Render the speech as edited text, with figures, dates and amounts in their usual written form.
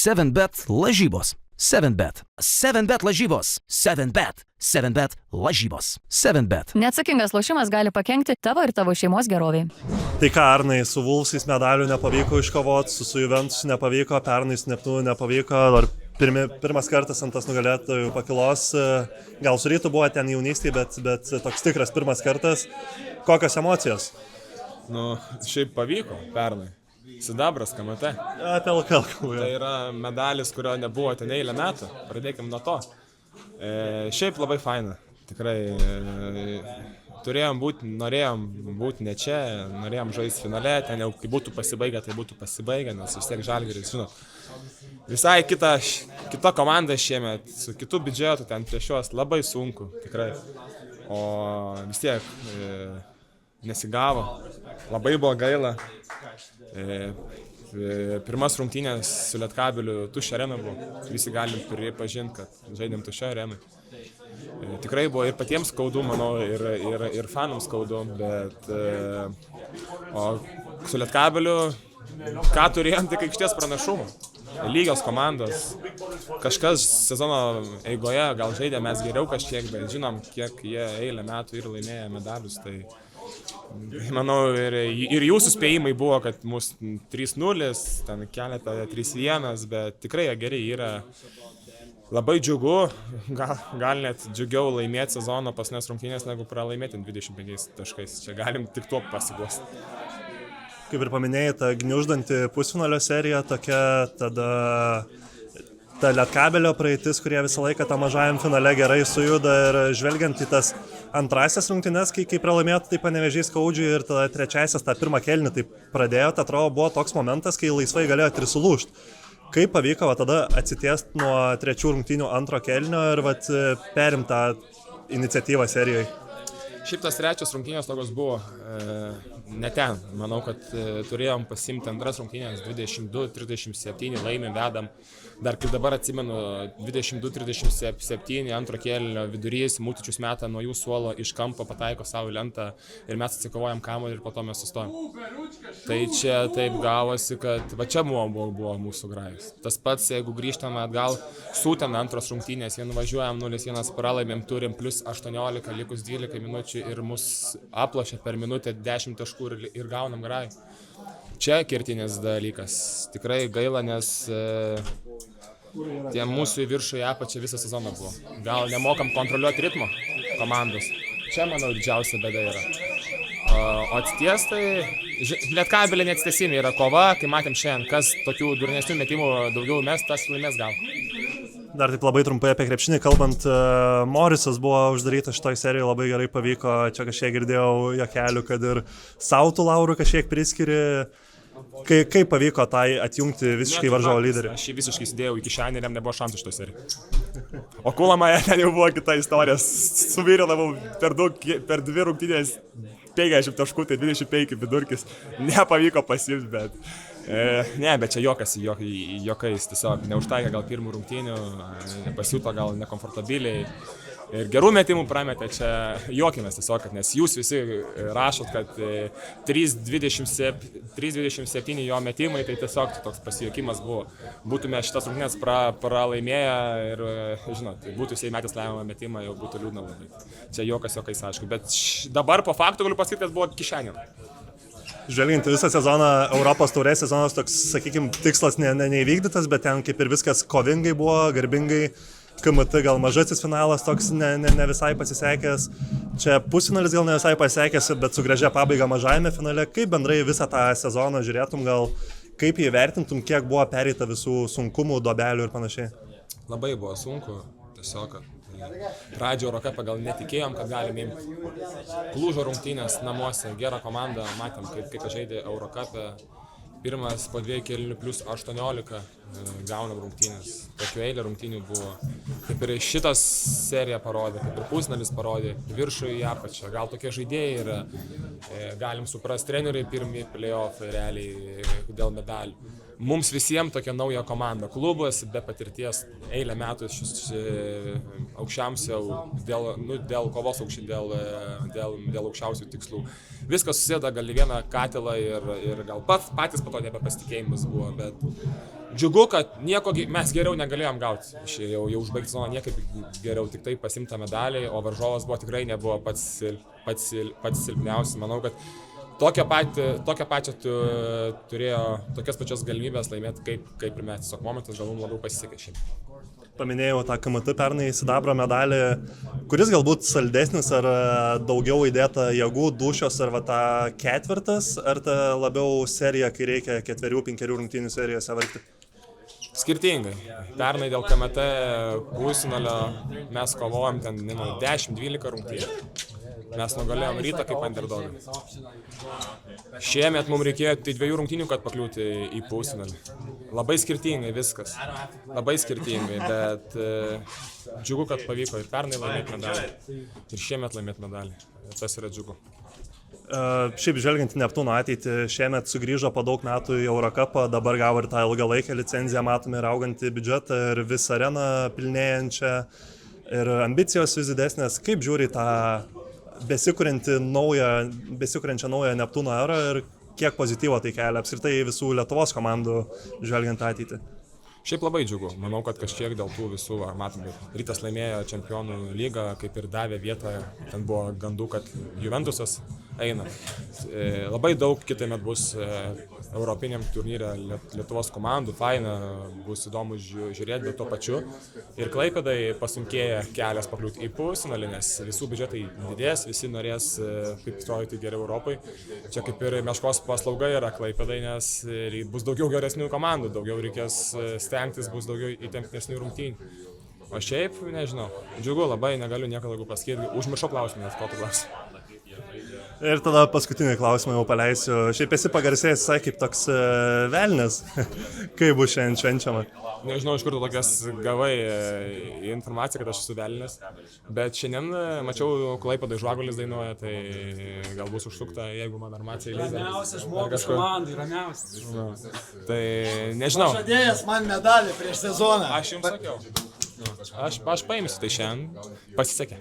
7bet lažybos. 7bet. 7bet lažybos. 7bet. 7bet lažybos. 7bet. Neatsakingas lošimas gali pakenkti tavo ir tavo šeimos geroviai. Tai ką, Arnai, su Vulfsais medalių nepavyko iškovoti, su Juventus nepavyko, pernai su Neptūnu nepavyko, ar pirmas kartas ant tas nugalėtojų pakilos, gal su Rytu buvo ten jaunystėje, bet toks tikras pirmas kartas. Kokios emocijos? Šiaip pavyko pernai. Sidabras, KMT. Apie LKL kalbu. Tai yra medalis, kurio nebuvo ten eilę metų. Pradėkim nuo to. Šiaip labai faina. Tikrai norėjom būti ne čia, norėjom žaisti finale, ten jau kai būtų pasibaigę, tai būtų pasibaigę, nes vis tiek Žalgiris, žinot. Visai kita komanda šiemet, su kitu biudžetu ten prieš juos labai sunku, tikrai. O vis tiek nesigavo, labai buvo gaila. Pirmas rungtynės su Lietkabeliu tuščia arena buvo, visi galim pripažinti, kad žaidėm tuščia arena. Tikrai buvo ir patiems skaudu, manau, ir fanams skaudu, bet o su Lietkabeliu ką turėjom, tik aikštės pranašumą. Lygios komandos, kažkas sezono eigoje gal žaidė mes geriau kažkiek, bet žinom, kiek jie eilę metų ir laimėjo medalius, tai manau ir jūsų spėjimai buvo, kad mūsų 3-0, ten keletą 3-1, bet tikrai jie geri yra. Labai džiugu, gal net džiugiau laimėti sezono paskutinės rungtynės, negu pralaimėti 25 taškais. Čia galim tik tuo pasiguosti. Kaip ir paminėjai, ta gniuždanti pusfinalio serija tokia, tada ta Lietkabelio praeitis, kurie visą laiką tą mažajam finale gerai sujuda ir žvelgiant į tas antrasias rungtynes, kai pralaimėtų, tai Panevėžys skaudžiai ir tada trečiasias tą pirmą kėlinį tai pradėjo, tai atrodo buvo toks momentas, kai laisvai galėjo ir sulūžti. Kaip pavyko tada atsitiesti nuo trečių rungtynių antro kėlinio ir perimti tą iniciatyvą serijoje? Šiaip tas trečios rungtynės tokios buvo ne ten. Manau, kad turėjom pasimti antras rungtynės 22-37, laimėm, vedam. Dar kaip dabar atsimenu, 22-37, antro kėlinio vidurys, Mūtičius meta nuo jų suolo iš kampo, pataiko savo lentą ir mes atsikovojam kamuolį ir po to mes sustojom. Tai čia taip gavosi, kad va čia buvo mūsų grajus. Tas pats, jeigu grįžtame atgal, sūtėm antros rungtynės, vien važiuojam 0-1 pralaimėm, turim plus 18, likus 12 minučių ir mus aplošia per minutę 10 taškų ir gaunam grajų. Čia kertinis dalykas. Tikrai gaila, nes tie mūsų į viršų į apačią visą sezoną buvo. Gal nemokam kontroliuoti ritmo komandos. Čia, manau, didžiausia bėda yra. O atsities, tai Lietkabelio neatsitiesimai yra kova, kai matėm šiandien, kas tokių durnesnių metimų daugiau mes, tas laimės gal. Dar taip labai trumpai apie krepšinį kalbant, Morisas buvo uždarytas šitoj serijoje, labai gerai pavyko, čia kažkiek girdėjau jokelių, kad ir Sautų Laurų kažkiek priskiri. Kaip pavyko tai atjungti visiškai varžovo lyderį? Aš jį visiškai įsidėjau į kišenį ir jam nebuvo šansų šitoj serijai. O Kulamaje ten jau buvo kita istorija, suvirinavau per 2 rungtynės 50 taškų, tai 25 vidurkis, nepavyko pasiimti, bet čia jokais, tiesiog neužtaikė gal pirmų rungtynių, pasijuto gal nekomfortabiliai. Ir gerų metimų prametė, čia juokimės tiesiog, nes jūs visi rašot, kad 3.27 jo metimai, tai tiesiog toks pasijuokimas buvo. Būtume šitas rungtynės pralaimėję ir, žinot, būtų jisai metęs lemiamą metimą, jau būtų liūdna labai. Čia juokais, aišku, bet dabar po faktų galiu pasakyti, kad buvo kišenė. Žvelgiant visą sezoną, Europos taurės sezonas toks, sakykime, tikslas neįvykdytas, bet ten kaip ir viskas kovingai buvo, garbingai. KMT gal mažasis finalas toks ne visai pasisekęs. Čia pusfinalis gal ne visai pasisekęs, bet su gražia pabaiga mažajame finale. Kaip bendrai visą tą sezoną žiūrėtum, gal kaip jį vertintum, kiek buvo pereita visų sunkumų, dobelių ir panašiai? Labai buvo sunku, tiesiog. Pradžio Eurocupą gal netikėjom, kad galim imti. Klužo rungtynės namuose, gera komanda, matėm, kaip žaidė Eurocupą. Pirmas po 2 kėlinių plus 18 gaunam rungtynės. Tokių eilė rungtynių buvo. Kaip ir šitas serija parodė, kaip ir pusfinalis parodė, viršų į apačią. Gal tokie žaidėjai yra, galim suprasti, treneriai pirmi play-off realiai dėl medalių. Mums visiems tokia nauja komanda. Klubas be patirties eilę metų aukščiausių dėl kovos dėl aukščiausių tikslų. Viskas susėda gal į vieną katilą ir gal patys po to nebepasitikėjimas buvo, bet Džiugu, kad mes geriau negalėjom gauti. Jau užbaigti sezoną niekaip geriau, tik tai pasimta medalį, o varžovas tikrai nebuvo pats silpniausias. Manau, kad tokią pačią turėjo tokias pačias galimybės laimėti kaip ir mes. Tiesiog momentas gal mums labiau pasisekė šiaip. Paminėjau tą KMT pernai sidabro medalį, kuris galbūt saldesnis, ar daugiau įdėta jėgų, dūšios, ar tą ketvirtas, ar ta labiau serija, kai reikia 4-5 rungtynių serijose vargti? Skirtingai. Pernai dėl KMT pusfinalio mes kovojom ten 10-12 rungtynių. Mes nugalėjom Rytą kaip underdogą. Šiemet mums reikėjo 2 rungtynių, kad pakliūti į pusfinalį. Labai skirtingai viskas. Labai skirtingai, bet džiugu, kad pavyko ir pernai laimėti medalį. Ir šiemet laimėti medalį. Tas yra džiugu. Šiaip žvelgiant į Neptūno ateitį, šiemet sugrįžo po daug metų į Eurocupą, dabar gavo ir tą ilgalaikę licenciją, matome ir augantį biudžetą, ir visą areną pilnėjančią, ir ambicijos vis didesnės. Kaip žiūri tą besikuriančią naują Neptūno erą ir kiek pozityvo tai kelia apskritai visų Lietuvos komandų žvelgiant ateitį? Šiaip labai džiugu. Manau, kad kažkiek dėl tų visų, matom, Rytas laimėjo Čempionų lygą, kaip ir davė vietą, ten buvo gandų, kad Juventusas eina. Labai daug kitąmet bus europiniam turnyre Lietuvos komandų, faina, bus įdomu žiūrėti, bet tuo pačiu. Ir Klaipėdai pasunkėja kelias pakliūti į pusfinalį, nes visų biudžetai didės, visi norės kaip stojti geriau Europai. Čia kaip ir meškos paslauga yra Klaipėdai, nes bus daugiau geresnių komandų, daugiau reikės stengtis, bus daugiau įtemptesnių rungtynių. O šiaip, nežinau, džiugu, labai negaliu nieko daugiau pasakyti, užmiršau klausimą, nes ko tu klausimą. Ir tada paskutinį klausimą jau paleisiu. Šiaip esi pagarsėjęs, kaip toks velnias, kaip bus šiandien švenčiama. Nežinau, iš kur tu tokias gavai informaciją, kad aš esu velnias, bet šiandien mačiau Klaipėdai Žvagulis dainuoja, tai gal bus užsukta, jeigu man armacija įleis. Ramiausias žmogus komandai, ramiausias. Tai nežinau. Žadėjęs man medalį prieš sezoną. Aš jums sakiau. Aš paimsiu, tai šiandien pasisekė.